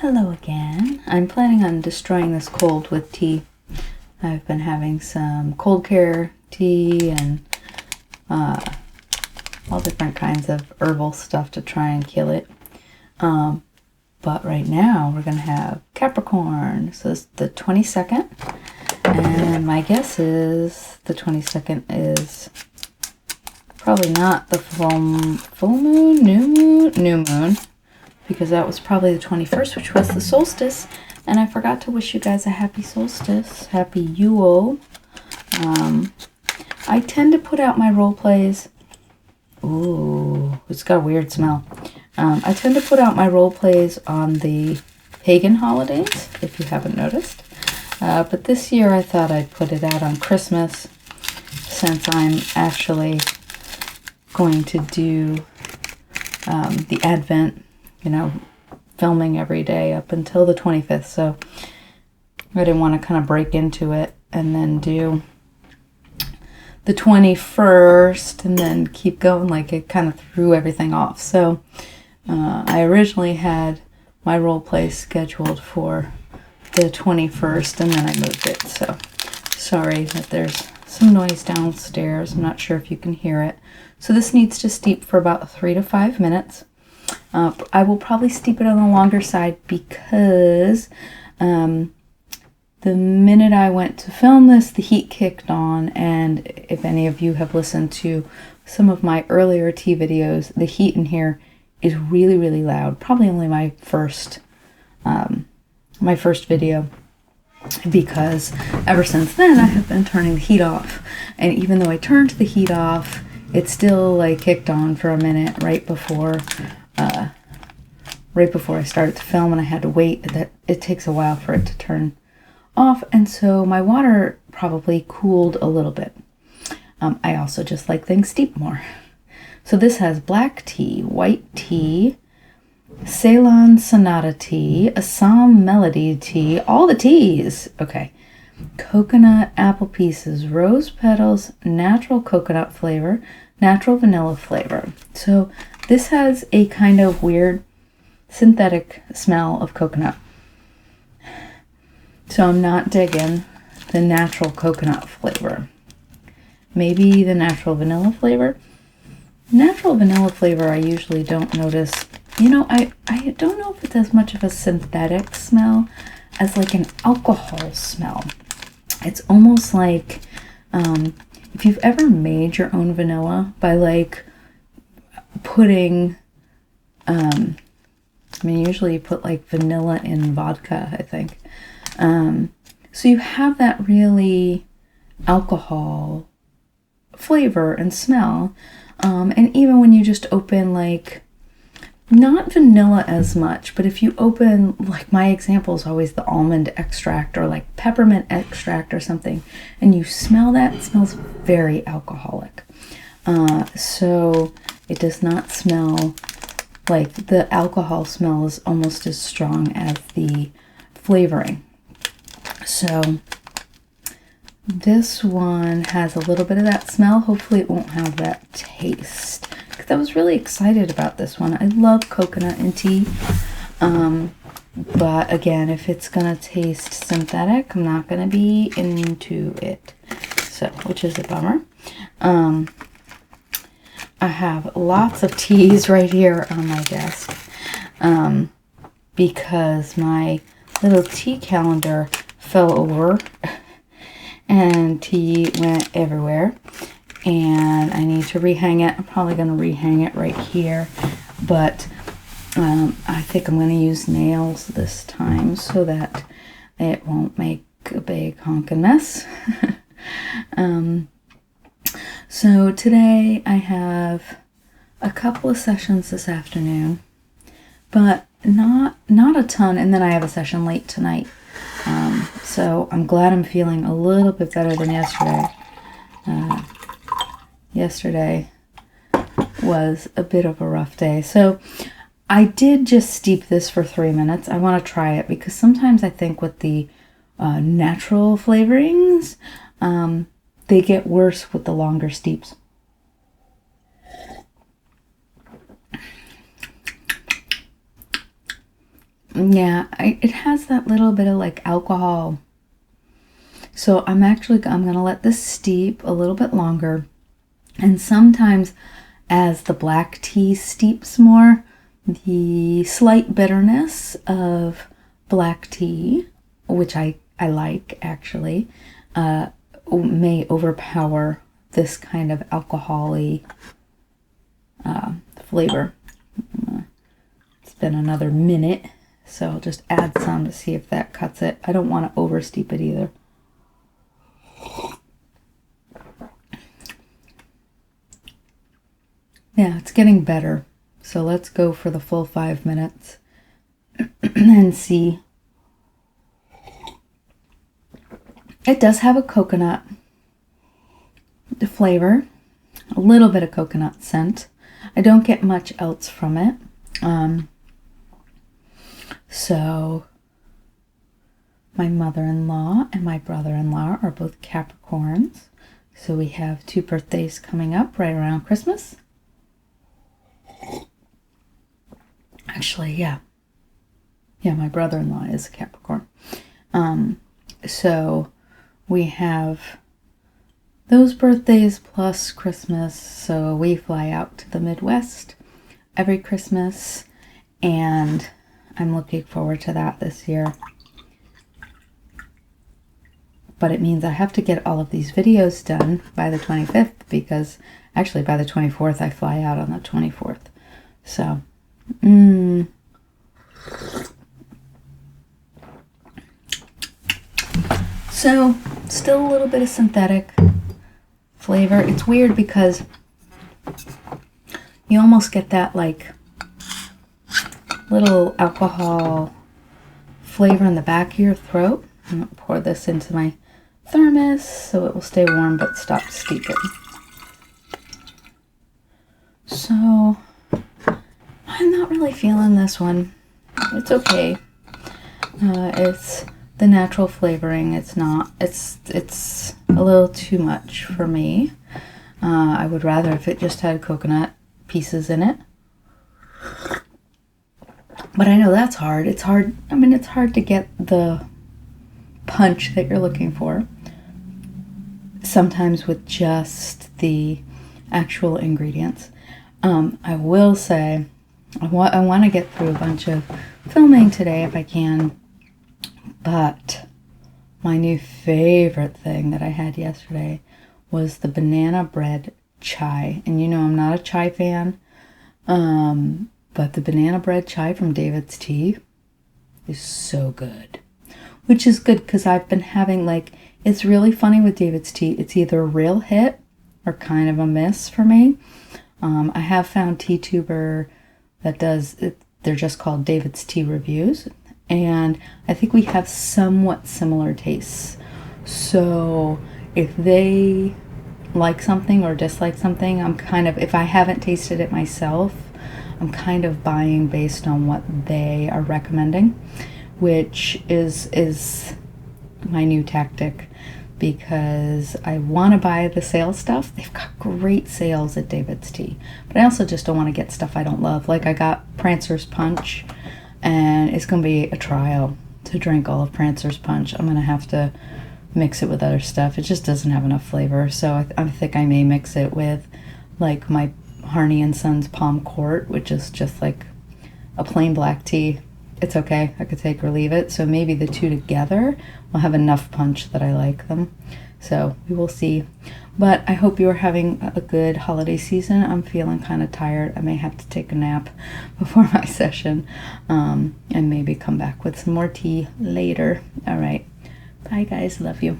Hello again. I'm planning on destroying this cold with tea. I've been having some cold care tea and all different kinds of herbal stuff to try and kill it. But right now we're going to have Capricorn. So it's the 22nd. And my guess is the 22nd is probably not the full moon, new moon. Because that was probably the 21st, which was the solstice. And I forgot to wish you guys a happy solstice. Happy Yule. I tend to put out my role plays. Ooh, it's got a weird smell. I tend to put out my role plays on the pagan holidays, if you haven't noticed. But this year I thought I'd put it out on Christmas, since I'm actually going to do the Advent, filming every day up until the 25th. So I didn't want to kind of break into it and then do the 21st and then keep going. Like, it kind of threw everything off. So I originally had my role play scheduled for the 21st and then I moved it. So sorry that there's some noise downstairs. I'm not sure if you can hear it. So this needs to steep for about 3 to 5 minutes. I will probably steep it on the longer side because the minute I went to film this, the heat kicked on, and if any of you have listened to some of my earlier tea videos, the heat in here is really, really loud. Probably only my first video, because ever since then I have been turning the heat off, and even though I turned the heat off, it still like kicked on for a minute right before I started to film, and I had to wait. That it takes a while for it to turn off, and so my water probably cooled a little bit. I also just like things steep more. So this has black tea, white tea, Ceylon Sonata tea, Assam Melody tea, all the teas. Okay. Coconut, apple pieces, rose petals, natural coconut flavor, natural vanilla flavor. So this has a kind of weird synthetic smell of coconut. So I'm not digging the natural coconut flavor. Maybe the natural vanilla flavor. Natural vanilla flavor I usually don't notice. I don't know if it's as much of a synthetic smell as like an alcohol smell. It's almost like if you've ever made your own vanilla by like putting usually you put like vanilla in vodka, I think. So you have that really alcohol flavor and smell. And even when you just open like, not vanilla as much, but if you open, like my example is always the almond extract or like peppermint extract or something, and you smell that, it smells very alcoholic. So it does not smell like the alcohol smell is almost as strong as the flavoring. So this one has a little bit of that smell. Hopefully it won't have that taste, because I was really excited about this one. I love coconut in tea. But again, if it's gonna taste synthetic, I'm not gonna be into it. So, which is a bummer. I have lots of teas right here on my desk because my little tea calendar fell over and tea went everywhere, and I need to rehang it. I'm probably going to rehang it right here, but I think I'm going to use nails this time so that it won't make a big honking mess. So today I have a couple of sessions this afternoon, but not a ton, and then I have a session late tonight. So I'm glad I'm feeling a little bit better than yesterday. Yesterday was a bit of a rough day. So I did just steep this for 3 minutes. I want to try it because sometimes I think with the natural flavorings, they get worse with the longer steeps. Yeah, it has that little bit of like alcohol. So I'm gonna let this steep a little bit longer. And sometimes as the black tea steeps more, the slight bitterness of black tea, which I like actually, may overpower this kind of alcohol-y flavor. It's been another minute, so I'll just add some to see if that cuts it. I don't want to over steep it either. Yeah, it's getting better. So let's go for the full 5 minutes and see. It does have a coconut flavor, a little bit of coconut scent. I don't get much else from it. So my mother-in-law and my brother-in-law are both Capricorns. So we have 2 birthdays coming up right around Christmas. Actually, yeah. Yeah, my brother-in-law is a Capricorn. So we have those birthdays plus Christmas. So we fly out to the Midwest every Christmas, and I'm looking forward to that this year. But it means I have to get all of these videos done by the 25th, because actually by the 24th I fly out on the 24th. So, So, still a little bit of synthetic flavor. It's weird because you almost get that like little alcohol flavor in the back of your throat. I'm going to pour this into my thermos so it will stay warm but stop steeping. So, I'm not really feeling this one. It's okay. It's the natural flavoring. It's a little too much for me. I would rather if it just had coconut pieces in it. But I know that's hard. It's hard. I mean, it's hard to get the punch that you're looking for. Sometimes with just the actual ingredients. I will say I want to get through a bunch of filming today if I can, but my new favorite thing that I had yesterday was the banana bread chai. And you know I'm not a chai fan, but the banana bread chai from David's Tea is so good. Which is good because I've been having like, it's really funny with David's Tea. It's either a real hit or kind of a miss for me. I have found TeaTuber that does it. They're just called David's Tea Reviews. And I think we have somewhat similar tastes. So if they like something or dislike something, I'm kind of, if I haven't tasted it myself, I'm kind of buying based on what they are recommending, which is my new tactic, because I want to buy the sale stuff. They've got great sales at David's Tea, but I also just don't want to get stuff I don't love. Like I got Prancer's Punch, and it's going to be a trial to drink all of Prancer's Punch. I'm going to have to mix it with other stuff. It just doesn't have enough flavor, so I think I may mix it with like my Harney and Sons Palm Court, which is just like a plain black tea. It's okay, I could take or leave it. So maybe the two together will have enough punch that I like them. So we will see. But I hope you are having a good holiday season. I'm feeling kind of tired. I may have to take a nap before my session, and maybe come back with some more tea later. All right. Bye guys, love you.